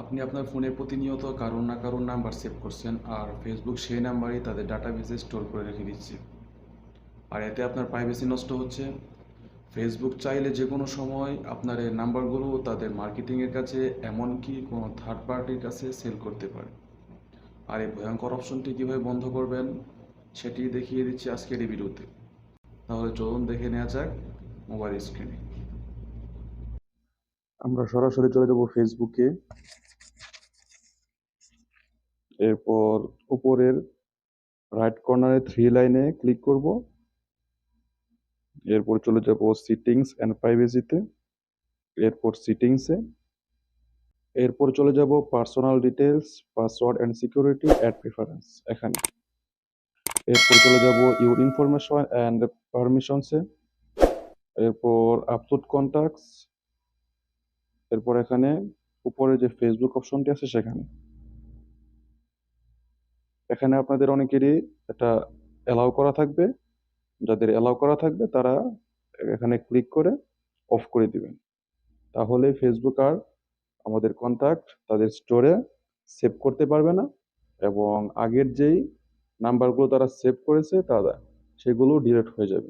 আপনি আপনার ফোনে প্রতিনিয়ত কারোর না কারোর নাম্বার সেভ করছেন, আর ফেসবুক সেই নাম্বারই তাদের ডাটাবেসে স্টোর করে রেখে দিচ্ছে। আর এতে আপনার প্রাইভেসি নষ্ট হচ্ছে। ফেসবুক চাইলে যে কোনো সময় আপনার এই নাম্বারগুলো তাদের মার্কেটিংয়ের কাছে, এমনকি কোনো থার্ড পার্টির কাছে সেল করতে পারে। আর এই ভয়ঙ্কর অপশনটি কীভাবে বন্ধ করবেন সেটি দেখিয়ে দিচ্ছি আজকের এই ভিডিওতে। তাহলে চলুন দেখে নেওয়া যাক মোবাইল স্ক্রিনে। আমরা সরাসরি চলে যাব ফেসবুকে। এরপর উপরের রাইট কর্নারে থ্রি লাইনে ক্লিক করব। এরপর চলে যাব সেটিংস অ্যান্ড প্রাইভেসিতে। এরপর সেটিংসে। এরপর চলে যাব personal details, password and security ad preference এখানে। এরপর চলে যাব ইউর ইনফরমেশন অ্যান্ড পারমিশনসে। এরপর আপলোড কন্টাক্টস। এরপর এখানে উপরে যে ফেসবুক অপশনটি আছে সেখানে। এখানে আপনাদের অনেকেরই এটা অ্যালাউ করা থাকবে। যাদের অ্যালাউ করা থাকবে তারা এখানে ক্লিক করে অফ করে দিবেন। তাহলে ফেসবুক আর আমাদের কন্টাক্ট তাদের স্টোরে সেভ করতে পারবে না, এবং আগের যেই নাম্বারগুলো তারা সেভ করেছে তারা সেগুলো ডিলিট হয়ে যাবে।